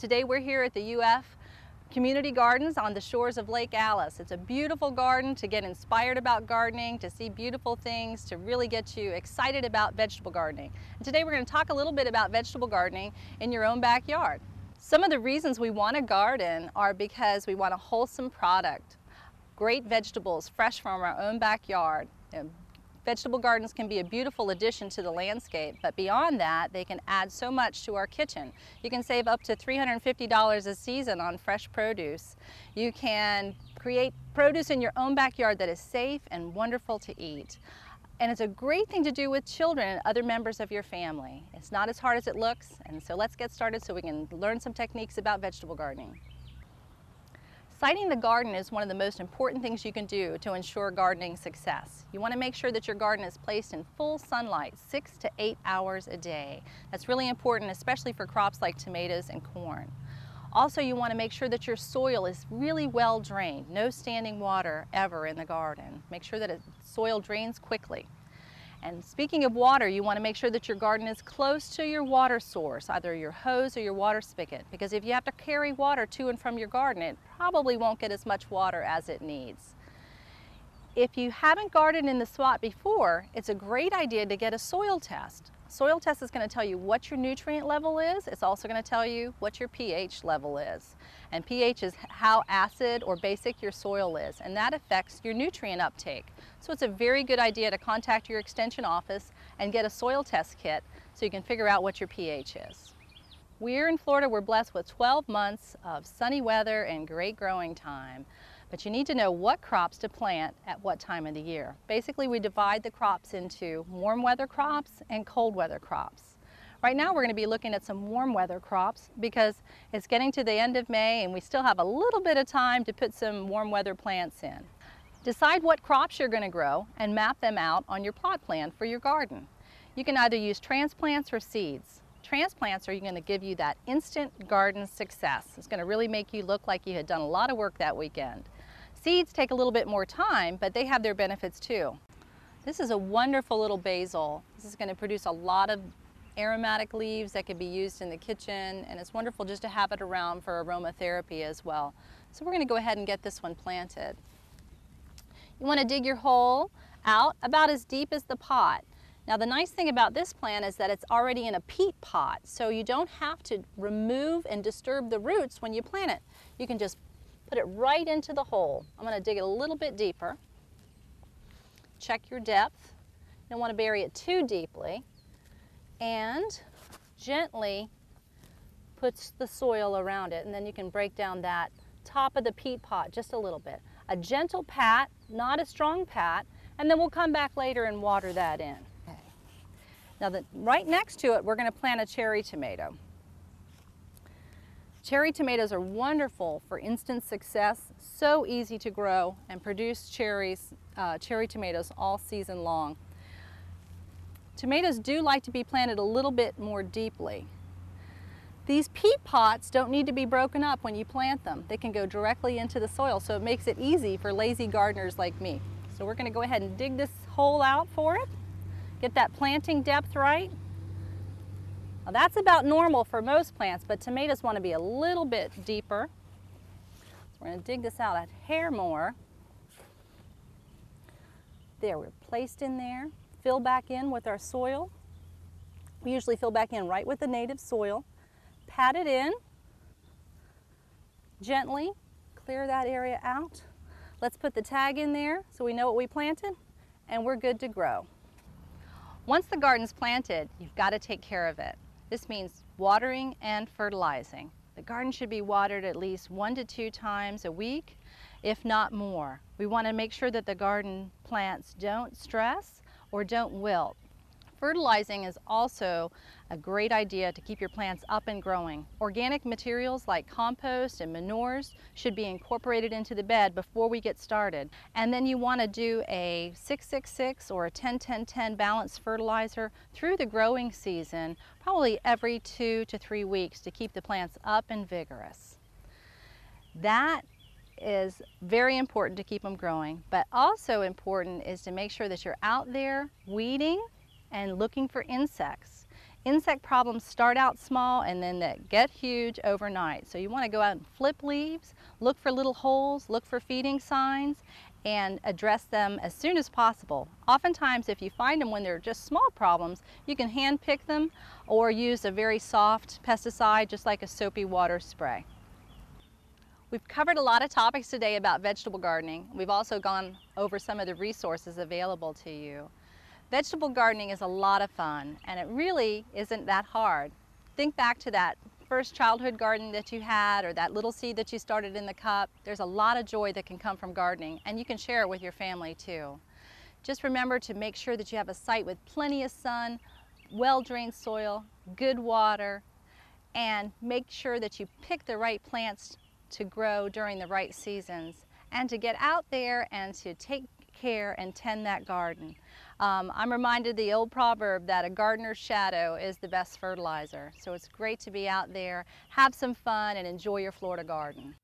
Today we're here at the UF Community Gardens on the shores of Lake Alice. It's a beautiful garden to get inspired about gardening, to see beautiful things, to really get you excited about vegetable gardening. And today we're going to talk a little bit about vegetable gardening in your own backyard. Some of the reasons we want to garden are because we want a wholesome product, great vegetables fresh from our own backyard. Vegetable gardens can be a beautiful addition to the landscape, but beyond that, they can add so much to our kitchen. You can save up to $350 a season on fresh produce. You can create produce in your own backyard that is safe and wonderful to eat. And it's a great thing to do with children and other members of your family. It's not as hard as it looks, and so let's get started so we can learn some techniques about vegetable gardening. Siting the garden is one of the most important things you can do to ensure gardening success. You want to make sure that your garden is placed in full sunlight 6 to 8 hours a day. That's really important, especially for crops like tomatoes and corn. Also, you want to make sure that your soil is really well drained. No standing water ever in the garden. Make sure that the soil drains quickly. And speaking of water, you want to make sure that your garden is close to your water source, either your hose or your water spigot, because if you have to carry water to and from your garden, it probably won't get as much water as it needs. If you haven't gardened in the spot before, it's a great idea to get a soil test. Soil test is going to tell you what your nutrient level is. It's also going to tell you what your pH level is. And pH is how acid or basic your soil is, and that affects your nutrient uptake. So it's a very good idea to contact your extension office and get a soil test kit so you can figure out what your pH is. We're in Florida, we're blessed with 12 months of sunny weather and great growing time. But you need to know what crops to plant at what time of the year. Basically, we divide the crops into warm weather crops and cold weather crops. Right now, we're going to be looking at some warm weather crops because it's getting to the end of May and we still have a little bit of time to put some warm weather plants in. Decide what crops you're going to grow and map them out on your plot plan for your garden. You can either use transplants or seeds. Transplants are going to give you that instant garden success. It's going to really make you look like you had done a lot of work that weekend. Seeds take a little bit more time, but they have their benefits too. This is a wonderful little basil. This is going to produce a lot of aromatic leaves that can be used in the kitchen, and it's wonderful just to have it around for aromatherapy as well. So we're going to go ahead and get this one planted. You want to dig your hole out about as deep as the pot. Now the nice thing about this plant is that it's already in a peat pot, so you don't have to remove and disturb the roots when you plant it. You can just put it right into the hole. I'm going to dig it a little bit deeper. Check your depth. You don't want to bury it too deeply. And gently put the soil around it, and then you can break down that top of the peat pot just a little bit. A gentle pat, not a strong pat, and then we'll come back later and water that in. Okay. Now right next to it, we're going to plant a cherry tomato. Cherry tomatoes are wonderful for instant success, so easy to grow and produce cherry tomatoes all season long. Tomatoes do like to be planted a little bit more deeply. These peat pots don't need to be broken up when you plant them. They can go directly into the soil, so it makes it easy for lazy gardeners like me. So we're going to go ahead and dig this hole out for it, get that planting depth right. Now that's about normal for most plants, but tomatoes want to be a little bit deeper. So we're going to dig this out a hair more. There, we're placed in there. Fill back in with our soil. We usually fill back in right with the native soil. Pat it in. Gently clear that area out. Let's put the tag in there so we know what we planted, and we're good to grow. Once the garden's planted, you've got to take care of it. This means watering and fertilizing. The garden should be watered at least 1 to 2 times a week, if not more. We want to make sure that the garden plants don't stress or don't wilt. Fertilizing is also a great idea to keep your plants up and growing. Organic materials like compost and manures should be incorporated into the bed before we get started. And then you want to do a 6-6-6 or a 10-10-10 balanced fertilizer through the growing season, probably every 2 to 3 weeks to keep the plants up and vigorous. That is very important to keep them growing, but also important is to make sure that you're out there weeding and looking for insects. Insect problems start out small and then they get huge overnight. So you want to go out and flip leaves, look for little holes, look for feeding signs, and address them as soon as possible. Oftentimes, if you find them when they're just small problems, you can hand pick them or use a very soft pesticide, just like a soapy water spray. We've covered a lot of topics today about vegetable gardening. We've also gone over some of the resources available to you. Vegetable gardening is a lot of fun, and it really isn't that hard. Think back to that first childhood garden that you had, or that little seed that you started in the cup. There's a lot of joy that can come from gardening, and you can share it with your family too. Just remember to make sure that you have a site with plenty of sun, well-drained soil, good water, and make sure that you pick the right plants to grow during the right seasons, and to get out there and to take care and tend that garden. I'm reminded of the old proverb that a gardener's shadow is the best fertilizer. So it's great to be out there, have some fun, and enjoy your Florida garden.